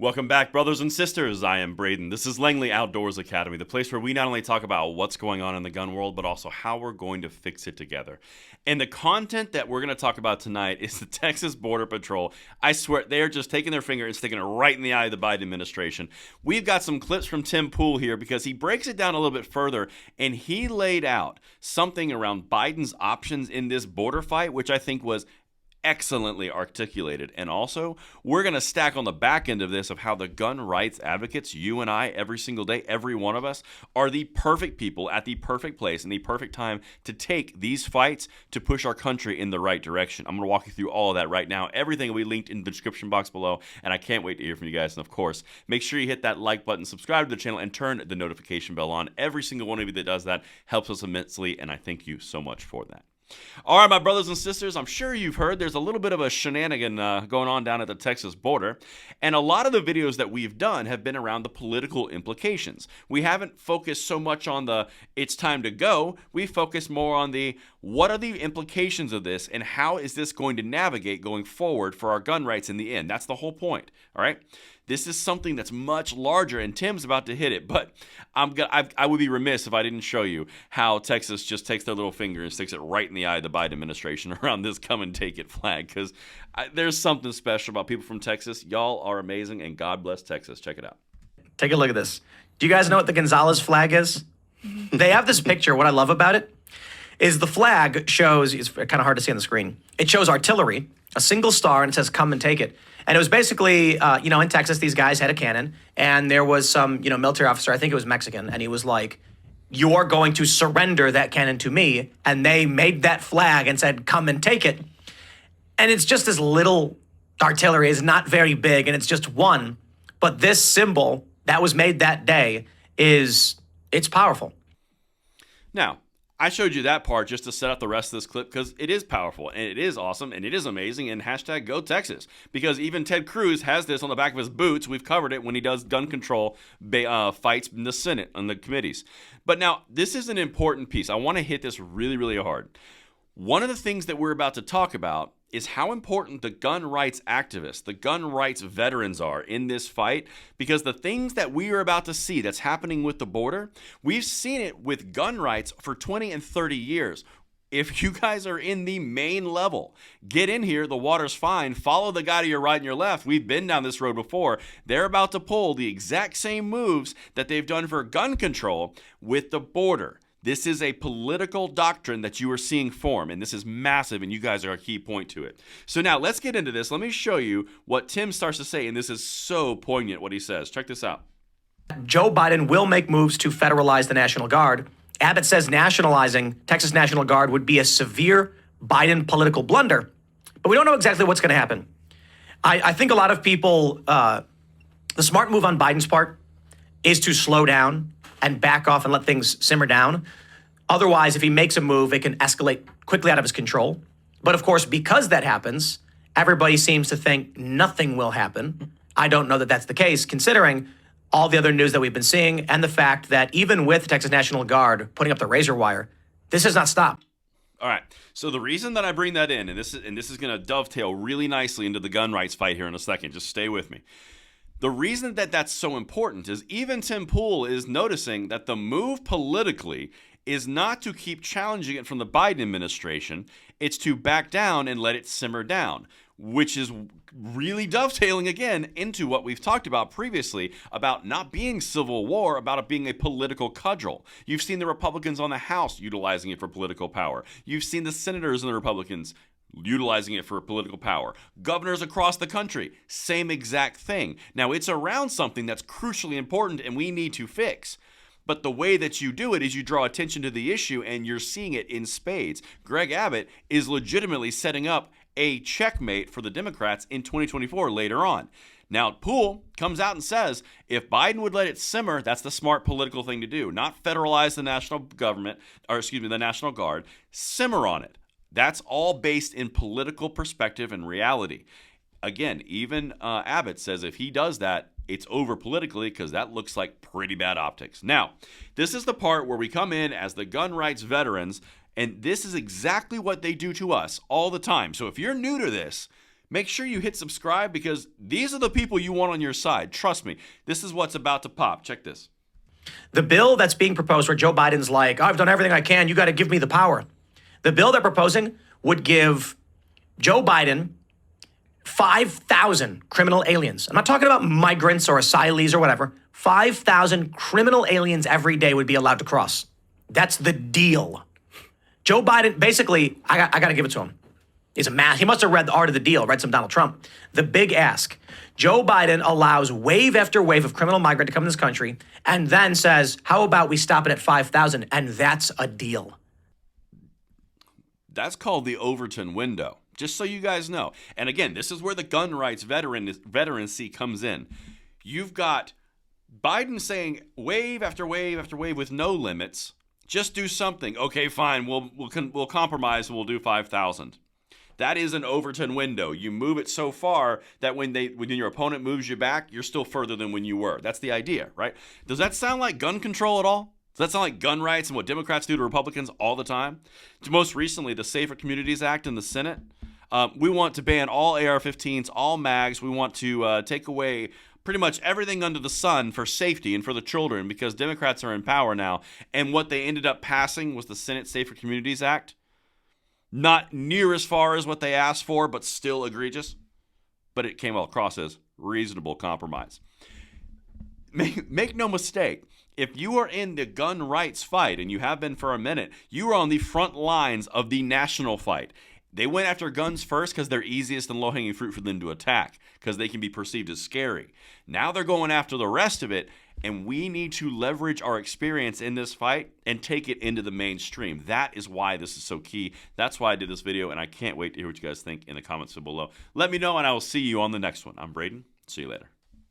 Welcome back, brothers and sisters. I am Braden. This is Langley Outdoors Academy, the place where we not only talk about what's going on in the gun world, but also how we're going to fix it together. And the content that we're going to talk about tonight is the Texas Border Patrol. I swear, they are just taking their finger and sticking it right in the eye of the Biden administration. We've got some clips from Tim Pool here because he breaks it down a little bit further, and he laid out something around Biden's options in this border fight, which I think was excellently articulated. And also, we're going to stack on the back end of this of how the gun rights advocates, you and I, every single day, every one of us, are the perfect people at the perfect place and the perfect time to take these fights to push our country in the right direction. I'm going to walk you through all of that right now. Everything will be linked in the description box below, and I can't wait to hear from you guys. And of course, make sure you hit that like button, subscribe to the channel, and turn the notification bell on. Every single one of you that does that helps us immensely, and I thank you so much for that. All right, my brothers and sisters, I'm sure you've heard there's a little bit of a shenanigan going on down at the Texas border, and a lot of the videos that we've done have been around the political implications. We haven't focused so much on the it's time to go. We focus more on the what are the implications of this and how is this going to navigate going forward for our gun rights in the end. That's the whole point, all right? This is something that's much larger, and Tim's about to hit it, but I would be remiss if I didn't show you how Texas just takes their little finger and sticks it right in the eye of the Biden administration around this come and take it flag, because there's something special about people from Texas. Y'all are amazing, and God bless Texas. Check it out. Take a look at this. Do you guys know what the Gonzales flag is? They have this picture. What I love about it is the flag shows, it's kind of hard to see on the screen, it shows artillery, a single star, and it says come and take it. And it was basically, in Texas, these guys had a cannon, and there was some, military officer, I think it was Mexican, and he was like, you're going to surrender that cannon to me. And they made that flag and said, come and take it. And it's just this little artillery, is not very big, and it's just one. But this symbol that was made that day it's powerful. Now, I showed you that part just to set up the rest of this clip because it is powerful and it is awesome and it is amazing, and hashtag go Texas, because even Ted Cruz has this on the back of his boots. We've covered it when he does gun control fights in the Senate on the committees. But now this is an important piece. I want to hit this really, really hard. One of the things that we're about to talk about is how important the gun rights activists, the gun rights veterans are in this fight, because the things that we are about to see that's happening with the border, we've seen it with gun rights for 20 and 30 years. If you guys are in the main level, get in here, the water's fine, follow the guy to your right and your left. We've been down this road before. They're about to pull the exact same moves that they've done for gun control with the border. This is a political doctrine that you are seeing form, and this is massive, and you guys are a key point to it. So now let's get into this. Let me show you what Tim starts to say, and this is so poignant what he says. Check this out. Joe Biden will make moves to federalize the National Guard. Abbott says nationalizing Texas National Guard would be a severe Biden political blunder, but we don't know exactly what's going to happen. I think a lot of people, the smart move on Biden's part is to slow down and back off and let things simmer down. Otherwise, if he makes a move, it can escalate quickly out of his control. But of course, because that happens, everybody seems to think nothing will happen. I don't know that that's the case, considering all the other news that we've been seeing and the fact that even with the Texas National Guard putting up the razor wire, this has not stopped. All right. So the reason that I bring that in, and this is going to dovetail really nicely into the gun rights fight here in a second. Just stay with me. The reason that that's so important is even Tim Pool is noticing that the move politically is not to keep challenging it from the Biden administration. It's to back down and let it simmer down, which is really dovetailing again into what we've talked about previously about not being civil war, about it being a political cudgel. You've seen the Republicans on the House utilizing it for political power. You've seen the senators and the Republicans utilizing it for political power. Governors across the country, same exact thing. Now, it's around something that's crucially important and we need to fix. But the way that you do it is you draw attention to the issue, and you're seeing it in spades. Greg Abbott is legitimately setting up a checkmate for the Democrats in 2024 later on. Now, Poole comes out and says, if Biden would let it simmer, that's the smart political thing to do. Not federalize the national government, the National Guard. Simmer on it. That's all based in political perspective and reality. Again, even Abbott says if he does that, it's over politically because that looks like pretty bad optics. Now, this is the part where we come in as the gun rights veterans, and this is exactly what they do to us all the time. So if you're new to this, make sure you hit subscribe because these are the people you want on your side. Trust me, this is what's about to pop. Check this. The bill that's being proposed where Joe Biden's like, I've done everything I can, you got to give me the power. The bill they're proposing would give Joe Biden 5,000 criminal aliens. I'm not talking about migrants or asylees or whatever. 5,000 criminal aliens every day would be allowed to cross. That's the deal. Joe Biden, basically, I got to give it to him. He's a math. He must have read The Art of the Deal, read some Donald Trump. The big ask. Joe Biden allows wave after wave of criminal migrant to come in this country and then says, how about we stop it at 5,000? And that's a deal. That's called the Overton window, just so you guys know. And again, this is where the gun rights veterancy comes in. You've got Biden saying wave after wave after wave with no limits. Just do something. Okay, fine. We'll compromise. We'll do 5,000. That is an Overton window. You move it so far that when your opponent moves you back, you're still further than when you were. That's the idea, right? Does that sound like gun control at all? Does that sound like gun rights and what Democrats do to Republicans all the time? Most recently, the Safer Communities Act in the Senate. We want to ban all AR-15s, all mags. We want to take away pretty much everything under the sun for safety and for the children because Democrats are in power now. And what they ended up passing was the Senate Safer Communities Act. Not near as far as what they asked for, but still egregious. But it came across as reasonable compromise. Make no mistake. If you are in the gun rights fight, and you have been for a minute, you are on the front lines of the national fight. They went after guns first because they're easiest and low-hanging fruit for them to attack because they can be perceived as scary. Now they're going after the rest of it, and we need to leverage our experience in this fight and take it into the mainstream. That is why this is so key. That's why I did this video, and I can't wait to hear what you guys think in the comments below. Let me know, and I will see you on the next one. I'm Braden. See you later.